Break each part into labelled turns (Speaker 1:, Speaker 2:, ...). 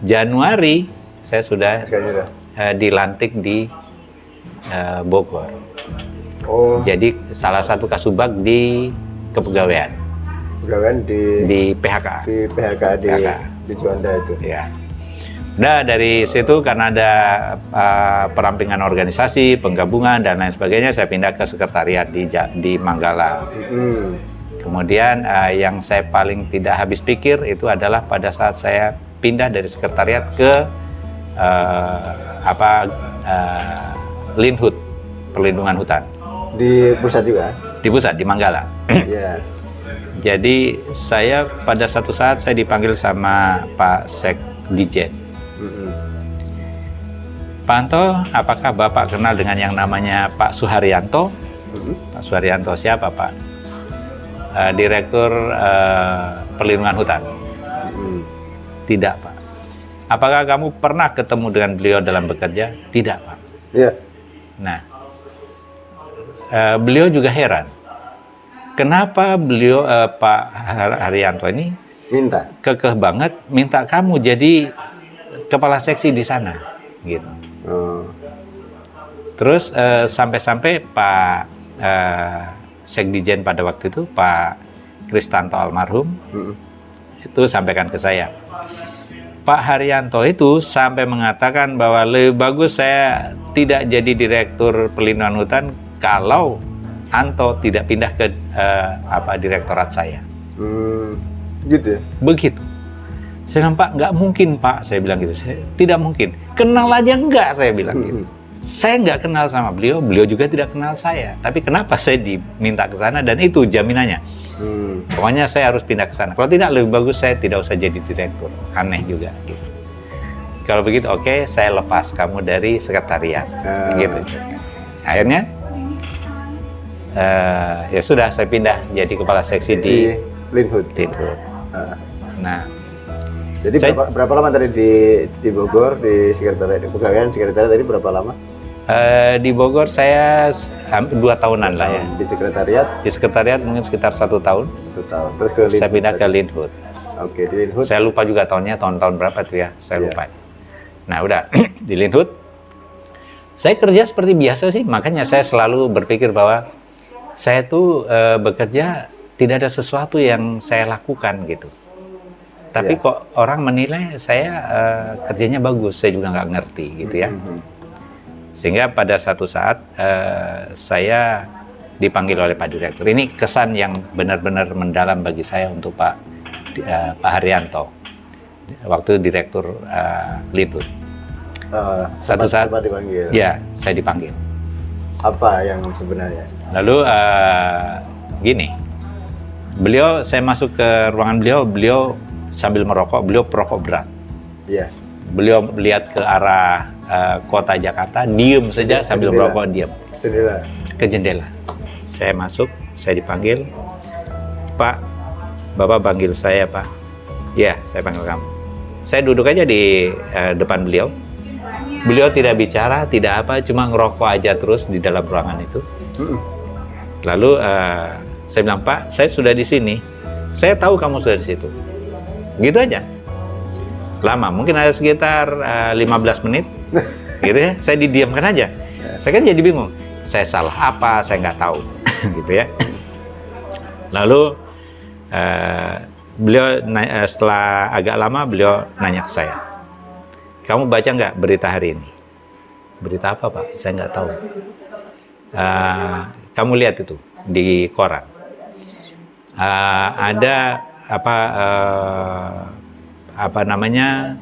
Speaker 1: Januari saya sudah dilantik di Bogor.
Speaker 2: Oh.
Speaker 1: Jadi salah satu kasubag di kepegawaian.
Speaker 2: Pegawaian
Speaker 1: di PHK.
Speaker 2: Di PHK di Juanda itu.
Speaker 1: Ya. Nah, dari situ karena ada perampingan organisasi, penggabungan dan lain sebagainya, saya pindah ke sekretariat di Manggala. Kemudian yang saya paling tidak habis pikir itu adalah pada saat saya pindah dari sekretariat ke Linhut, perlindungan hutan.
Speaker 2: Di pusat juga?
Speaker 1: Di pusat, di Manggala.
Speaker 2: Iya.
Speaker 1: Jadi saya pada satu saat saya dipanggil sama Pak Sekdijen. Pak Anto, apakah Bapak kenal dengan yang namanya Pak Suharyanto? Pak Suharyanto siapa, Pak? Direktur Perlindungan Hutan. Tidak, Pak. Apakah kamu pernah ketemu dengan beliau dalam bekerja? Tidak, Pak.
Speaker 2: Iya.
Speaker 1: Nah, beliau juga heran. Kenapa beliau, Pak Haryanto ini kekeh banget minta kamu jadi kepala seksi di sana, gitu. Terus sampai-sampai Pak Sekdijen pada waktu itu, Pak Kristanto almarhum, itu sampaikan ke saya. Pak Haryanto itu sampai mengatakan bahwa lebih bagus saya tidak jadi direktur perlindungan hutan kalau Anto tidak pindah ke direktorat saya.
Speaker 2: Gitu ya?
Speaker 1: Begitu. Saya bilang, Pak, nggak mungkin, Pak. Saya bilang gitu. Tidak mungkin. Kenal aja enggak, saya bilang gitu. Saya nggak kenal sama beliau, beliau juga tidak kenal saya. Tapi kenapa saya diminta ke sana dan itu jaminannya. Pokoknya saya harus pindah ke sana. Kalau tidak, lebih bagus saya tidak usah jadi direktur. Aneh juga. Gitu. Kalau begitu, oke, saya lepas kamu dari sekretariat. Gitu. Akhirnya, ya sudah, saya pindah jadi kepala seksi di
Speaker 2: Linhut.
Speaker 1: Nah,
Speaker 2: jadi berapa lama tadi di Bogor, di sekretariat, di pegawaian sekretariat tadi berapa lama?
Speaker 1: Di Bogor saya 2 tahunan lah ya.
Speaker 2: Di sekretariat?
Speaker 1: Di sekretariat mungkin sekitar 1 tahun.
Speaker 2: 1 tahun. Terus ke Linhut.
Speaker 1: Saya pindah ke Linhut.
Speaker 2: Oke, di Linhut.
Speaker 1: Saya lupa juga tahunnya, tahun-tahun berapa tuh ya, saya lupa. Nah udah, di Linhut, saya kerja seperti biasa sih, makanya saya selalu berpikir bahwa saya tuh bekerja tidak ada sesuatu yang saya lakukan gitu. Tapi kok orang menilai saya kerjanya bagus, saya juga nggak ngerti gitu ya. Sehingga pada satu saat saya dipanggil oleh Pak Direktur. Ini kesan yang benar-benar mendalam bagi saya untuk Pak Haryanto. Waktu Direktur Linhut. Satu saat
Speaker 2: dipanggil.
Speaker 1: Ya, saya dipanggil.
Speaker 2: Apa yang sebenarnya?
Speaker 1: Lalu gini, saya masuk ke ruangan beliau sambil merokok, beliau perokok berat.
Speaker 2: Iya.
Speaker 1: Beliau lihat ke arah kota Jakarta, diem saja sambil merokok, diem. Ke jendela. Saya masuk, saya dipanggil. Pak, Bapak panggil saya, Pak. Ya, saya panggil kamu. Saya duduk aja di depan beliau. Beliau tidak bicara, tidak apa, cuma ngerokok aja terus di dalam ruangan itu. Lalu saya bilang, Pak, saya sudah di sini. Saya tahu kamu sudah di situ. Gitu aja. Lama, mungkin ada sekitar 15 menit. Gitu ya, saya didiamkan aja. Saya kan jadi bingung. Saya salah apa, saya nggak tahu. Gitu ya. Lalu beliau setelah agak lama beliau nanya ke saya, kamu baca nggak berita hari ini? Berita apa, Pak? Saya nggak tahu. Kamu lihat itu di koran. Ada apa namanya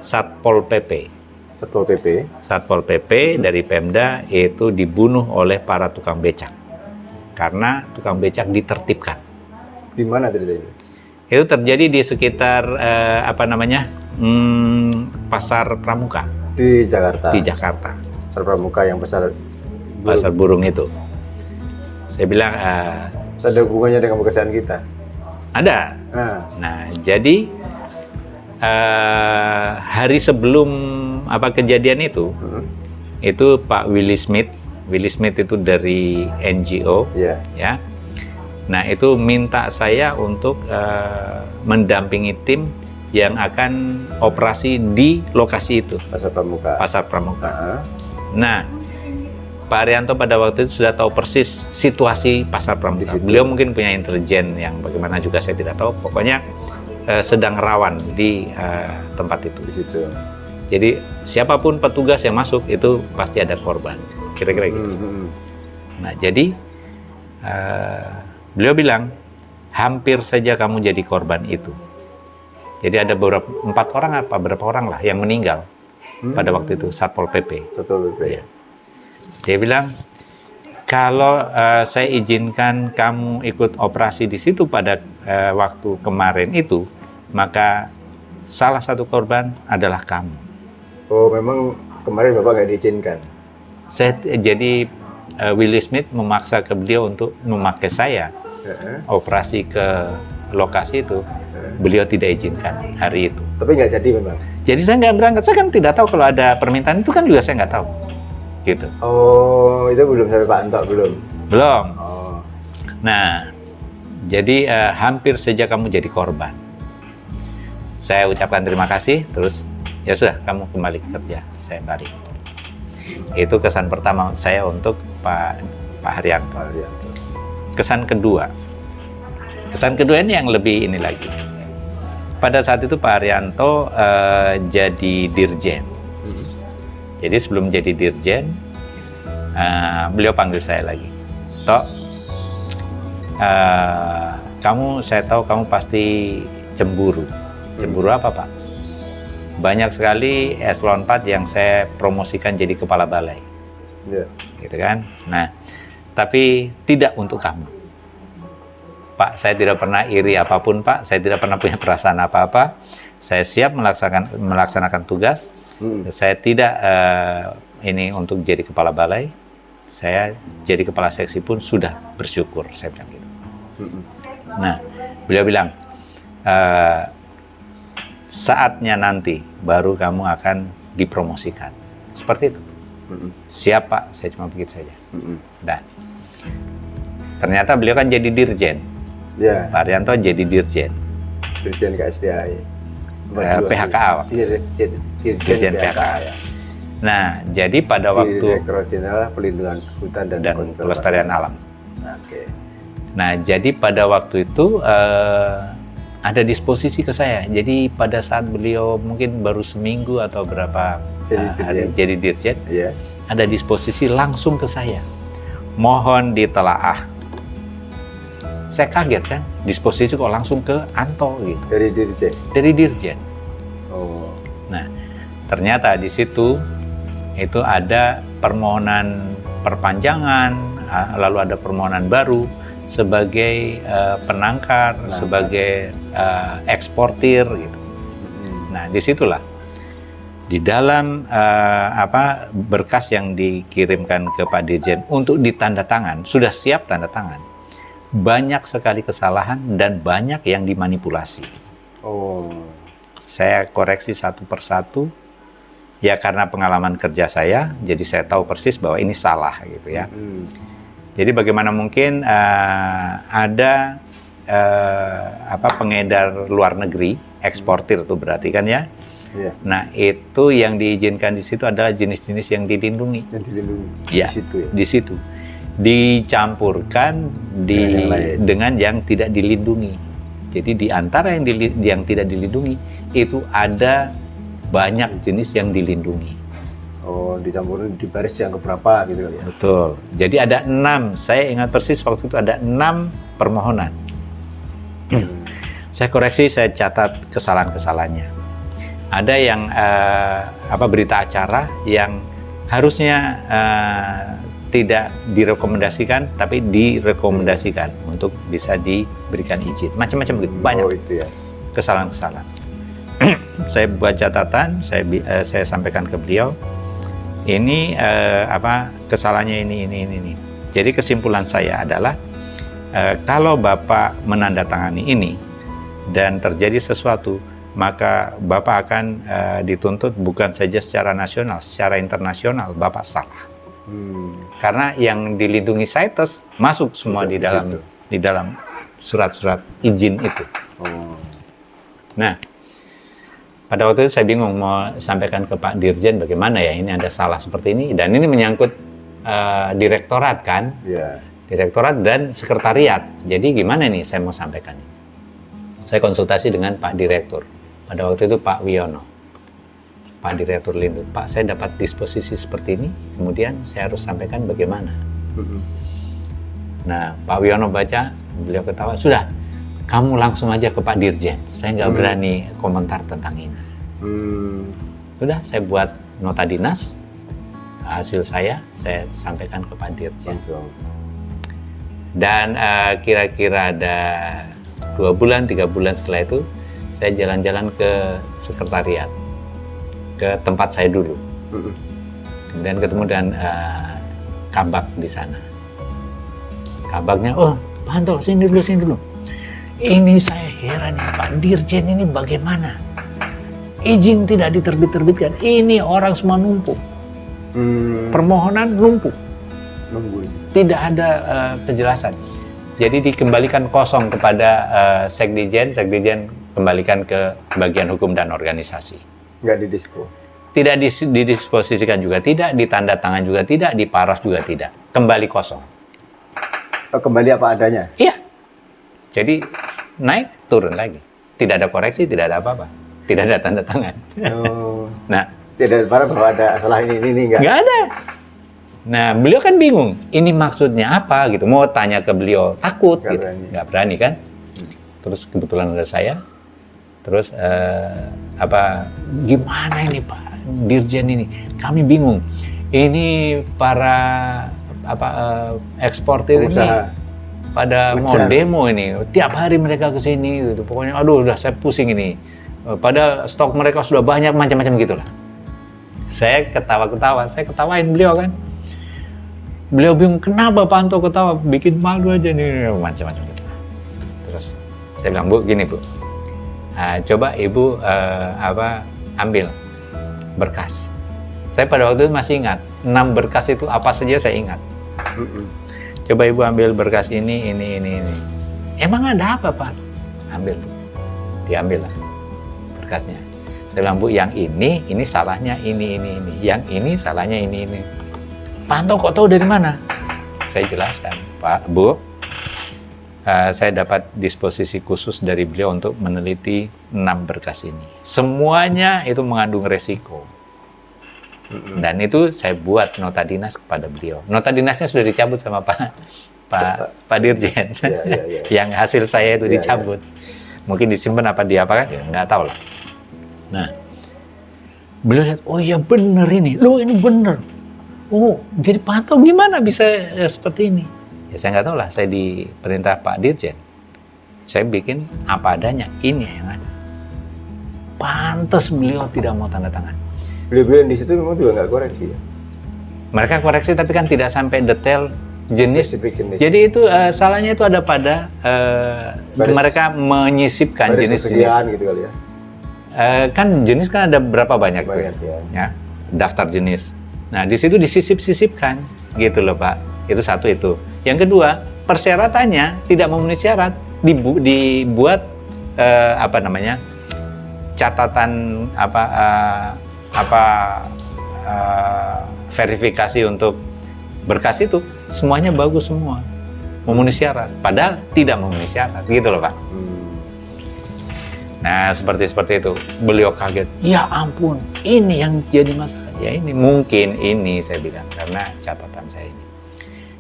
Speaker 1: Satpol PP. Satpol PP dari Pemda itu dibunuh oleh para tukang becak karena tukang becak ditertibkan.
Speaker 2: Di mana ceritanya?
Speaker 1: Itu terjadi di sekitar Pasar Pramuka
Speaker 2: di Jakarta.
Speaker 1: Di Jakarta.
Speaker 2: Pasar Pramuka yang pasar
Speaker 1: burung itu. Saya bilang
Speaker 2: ada hubungannya dengan pekerjaan kita?
Speaker 1: Ada. Nah, jadi hari sebelum kejadian itu Pak Willy Smith itu dari NGO, ya. Nah, itu minta saya untuk mendampingi tim yang akan operasi di lokasi itu,
Speaker 2: Pasar Pramuka.
Speaker 1: Pasar Pramuka. Nah, Pak Haryanto pada waktu itu sudah tahu persis situasi Pasar Pramuka. Beliau mungkin punya intelijen yang bagaimana juga saya tidak tahu. Pokoknya sedang rawan di tempat itu.
Speaker 2: Di situ.
Speaker 1: Jadi siapapun petugas yang masuk itu pasti ada korban. Kira-kira gitu. Nah, jadi beliau bilang, hampir saja kamu jadi korban itu. Jadi ada 4 orang apa berapa orang lah yang meninggal pada waktu itu, Satpol PP.
Speaker 2: Satpol PP.
Speaker 1: Ya. Dia bilang, kalau saya izinkan kamu ikut operasi di situ pada waktu kemarin itu, maka salah satu korban adalah kamu.
Speaker 2: Oh, memang kemarin Bapak nggak diizinkan?
Speaker 1: Jadi Willy Smith memaksa ke beliau untuk memakai saya operasi ke lokasi itu. Beliau tidak izinkan hari itu.
Speaker 2: Tapi nggak jadi memang?
Speaker 1: Jadi saya nggak berangkat. Saya kan tidak tahu kalau ada permintaan itu kan juga saya nggak tahu. Gitu.
Speaker 2: Oh, itu belum sampai Pak Anto belum?
Speaker 1: Belum.
Speaker 2: Oh.
Speaker 1: Nah, jadi hampir saja kamu jadi korban. Saya ucapkan terima kasih, terus ya sudah kamu kembali kerja. Saya balik. Itu kesan pertama saya untuk Pak Haryanto. Kesan kedua ini yang lebih ini lagi. Pada saat itu Pak Haryanto jadi dirjen. Jadi sebelum jadi dirjen, beliau panggil saya lagi. Tok, saya tahu kamu pasti cemburu. Cemburu apa, Pak? Banyak sekali eselon 4 yang saya promosikan jadi kepala balai. Gitu kan? Nah, tapi tidak untuk kamu. Pak, saya tidak pernah iri apapun, Pak. Saya tidak pernah punya perasaan apa-apa. Saya siap melaksanakan tugas. Saya tidak ini untuk jadi kepala balai. Saya jadi kepala seksi pun sudah bersyukur, saya bilang gitu. Nah, beliau bilang, saatnya nanti baru kamu akan dipromosikan. Seperti itu. Siap, Pak, saya cuma begitu saja. Dan ternyata beliau kan jadi dirjen.
Speaker 2: Ya.
Speaker 1: Pak Haryanto jadi dirjen.
Speaker 2: Dirjen KSDA.
Speaker 1: PHKA. Dirjen PHKA.
Speaker 2: Ya.
Speaker 1: Nah, jadi pada waktu
Speaker 2: Direktur Jenderal Pelindungan Hutan dan
Speaker 1: Pelestarian Alam.
Speaker 2: Oke.
Speaker 1: Nah, jadi pada waktu itu ada disposisi ke saya. Jadi pada saat beliau mungkin baru seminggu atau berapa hari jadi dirjen, ada disposisi langsung ke saya. Mohon ditelaah. Saya kaget kan, disposisi kok langsung ke Anto gitu.
Speaker 2: Dari dirjen?
Speaker 1: Dari dirjen.
Speaker 2: Oh.
Speaker 1: Nah, ternyata di situ itu ada permohonan perpanjangan, lalu ada permohonan baru sebagai penangkar, sebagai eksportir gitu. Nah, disitulah di dalam berkas yang dikirimkan ke Pak Dirjen untuk ditandatangan, sudah siap tanda tangan. Banyak sekali kesalahan dan banyak yang dimanipulasi.
Speaker 2: Oh.
Speaker 1: Saya koreksi satu persatu. Ya karena pengalaman kerja saya, jadi saya tahu persis bahwa ini salah gitu ya. Jadi bagaimana mungkin ada pengedar luar negeri, eksportir itu berarti kan ya. Nah, itu yang diizinkan di situ adalah jenis-jenis yang dilindungi. Yang dilindungi. Ya, di situ ya. Di situ. Dicampurkan dengan yang tidak dilindungi. Jadi di antara yang tidak dilindungi itu ada banyak jenis yang dilindungi.
Speaker 2: Oh, dicampurin di baris yang keberapa gitu kali ya?
Speaker 1: Betul. Jadi ada 6. Saya ingat persis waktu itu ada 6 permohonan. Saya koreksi, saya catat kesalahan-kesalahannya. Ada yang berita acara yang harusnya tidak direkomendasikan, tapi direkomendasikan untuk bisa diberikan izin. Macam-macam begitu, banyak.
Speaker 2: Oh, itu ya.
Speaker 1: Kesalahan-kesalahan. Saya buat catatan, saya sampaikan ke beliau. Ini kesalahannya ini. Jadi kesimpulan saya adalah kalau Bapak menandatangani ini dan terjadi sesuatu, maka Bapak akan dituntut bukan saja secara nasional, secara internasional Bapak salah. Karena yang dilindungi CITES masuk semua di dalam surat-surat izin itu. Nah, Pada waktu itu saya bingung mau sampaikan ke Pak Dirjen bagaimana ya, ini ada salah seperti ini, dan ini menyangkut direktorat kan, direktorat dan sekretariat. Jadi gimana nih saya mau sampaikan? Saya konsultasi dengan Pak Direktur. Pada waktu itu Pak Wiono, Pak Direktur Lindut. Pak, saya dapat disposisi seperti ini, kemudian saya harus sampaikan bagaimana. Nah, Pak Wiono baca, beliau ketawa, sudah, kamu langsung aja ke Pak Dirjen. Saya nggak berani komentar tentang ini. Sudah, saya buat nota dinas, hasil saya sampaikan ke Pak Dirjen. Dan kira-kira ada 2 bulan, 3 bulan setelah itu, saya jalan-jalan ke sekretariat, ke tempat saya dulu. Kemudian ketemu dengan Kabak di sana. Kabaknya, oh Pak Anto, sini dulu. Ini saya heran ya, Pak Dirjen ini bagaimana? Izin tidak diterbit-terbitkan, ini orang semua numpuk. Permohonan numpuk. Tidak ada kejelasan. Jadi dikembalikan kosong kepada Sekdijen kembalikan ke bagian hukum dan organisasi.
Speaker 2: Nggak didispo?
Speaker 1: Tidak didisposisikan juga, tidak ditanda tangan juga, tidak diparas juga tidak. Kembali kosong.
Speaker 2: Kembali apa adanya?
Speaker 1: Iya. Jadi naik, turun lagi. Tidak ada koreksi, tidak ada apa-apa. Tidak ada tanda tangan. Nah,
Speaker 2: tidak ada bahwa ada salah ini enggak?
Speaker 1: Nggak ada. Nah, beliau kan bingung. Ini maksudnya apa gitu. Mau tanya ke beliau, takut
Speaker 2: Nggak
Speaker 1: gitu.
Speaker 2: berani.
Speaker 1: Nggak berani kan? Terus kebetulan ada saya. Terus gimana ini Pak Dirjen ini? Kami bingung. Ini para eksportir
Speaker 2: Usaha.
Speaker 1: ini pada mau demo ini. Tiap hari mereka ke sini gitu. Pokoknya aduh udah saya pusing ini. Padahal stok mereka sudah banyak, macam-macam gitulah. Saya ketawa-ketawa, saya ketawain beliau kan. Beliau bingung, kenapa Pak Anto ketawa? Bikin malu aja nih, macam-macam gitu. Terus saya bilang, Bu, gini Bu, coba Ibu ambil berkas. Saya pada waktu itu masih ingat, 6 berkas itu apa saja saya ingat. Coba Ibu ambil berkas ini. Emang ada apa Pak? Ambil Bu, diambil lah berkasnya. Saya bilang, Bu, yang ini salahnya ini. Yang ini salahnya ini. Pak Anto kok tahu dari mana? Saya jelaskan, Pak, Bu, saya dapat disposisi khusus dari beliau untuk meneliti 6 berkas ini. Semuanya itu mengandung resiko. Dan itu saya buat nota dinas kepada beliau. Nota dinasnya sudah dicabut sama Pak Dirjen. Yang hasil saya itu dicabut. Mungkin disimpan apa diapakan, ya nggak tahu lah. Nah, beliau lihat, oh iya bener ini. Loh ini bener. Oh, jadi Pak Anto gimana bisa seperti ini? Ya saya nggak tahu lah, saya diperintah Pak Dirjen. Saya bikin apa adanya, ini yang ada. Pantes beliau tidak mau tanda tangan.
Speaker 2: Beliau di situ memang juga nggak koreksi ya?
Speaker 1: Mereka koreksi tapi kan tidak sampai detail jenis.
Speaker 2: Jenis.
Speaker 1: Jadi itu salahnya itu ada pada mereka menyisipkan jenis-jenis.
Speaker 2: Gitu kali ya?
Speaker 1: Kan jenis kan ada berapa banyak tuh ya, daftar jenis. Nah di situ disisip-sisipkan gitu loh Pak. Itu satu itu. Yang kedua, persyaratannya tidak memenuhi syarat, dibuat catatan verifikasi untuk berkas itu semuanya bagus semua, memenuhi syarat. Padahal tidak memenuhi syarat gitu loh Pak. Nah, seperti itu. Beliau kaget. Ya ampun, ini yang jadi masalah. Ya ini, mungkin ini saya bilang, karena catatan saya ini.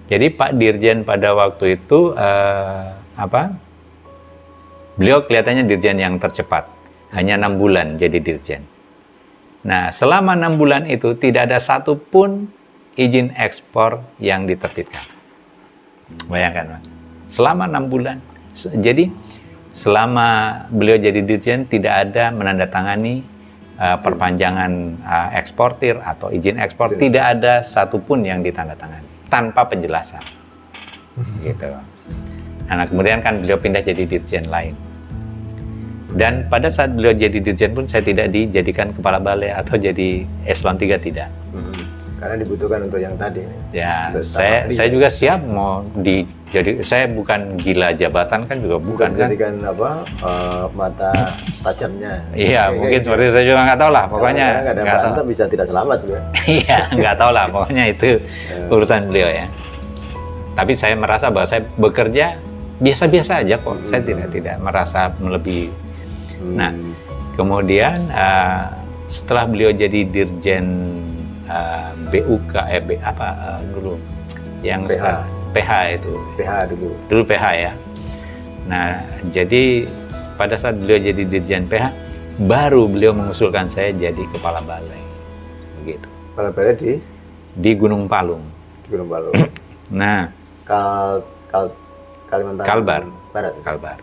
Speaker 1: Jadi Pak Dirjen pada waktu itu, beliau kelihatannya Dirjen yang tercepat. Hanya 6 bulan jadi Dirjen. Nah, selama 6 bulan itu tidak ada satupun izin ekspor yang diterbitkan. Bayangkan Pak. Selama 6 bulan. Jadi, selama beliau jadi Dirjen tidak ada menandatangani perpanjangan eksportir atau izin ekspor, tidak ada satupun yang ditandatangani tanpa penjelasan. Gitu. Nah, kemudian kan beliau pindah jadi Dirjen lain. Dan pada saat beliau jadi Dirjen pun saya tidak dijadikan kepala balai atau jadi eselon 3, tidak.
Speaker 2: Karena dibutuhkan untuk yang tadi.
Speaker 1: Ya, saya juga siap mau jadi saya bukan gila jabatan kan juga bukan kan.
Speaker 2: Jadikan mata tajamnya.
Speaker 1: Iya, mungkin seperti saya juga nggak tahu lah, pokoknya
Speaker 2: nggak tahu bisa tidak selamat juga.
Speaker 1: Iya, nggak tahu lah, pokoknya itu urusan beliau ya. Tapi saya merasa bahwa saya bekerja biasa-biasa aja kok. Saya tidak merasa melebihi. Nah, kemudian setelah beliau jadi dirjen BUK, dulu yang PH itu.
Speaker 2: PH dulu.
Speaker 1: Dulu PH ya. Nah, jadi pada saat beliau jadi dirjen PH, baru beliau mengusulkan saya jadi kepala balai. Begitu.
Speaker 2: Kepala balai
Speaker 1: di Gunung Palung.
Speaker 2: Di Gunung Palung.
Speaker 1: Nah,
Speaker 2: Kalimantan
Speaker 1: Kalbar.
Speaker 2: Barat.
Speaker 1: Kalbar.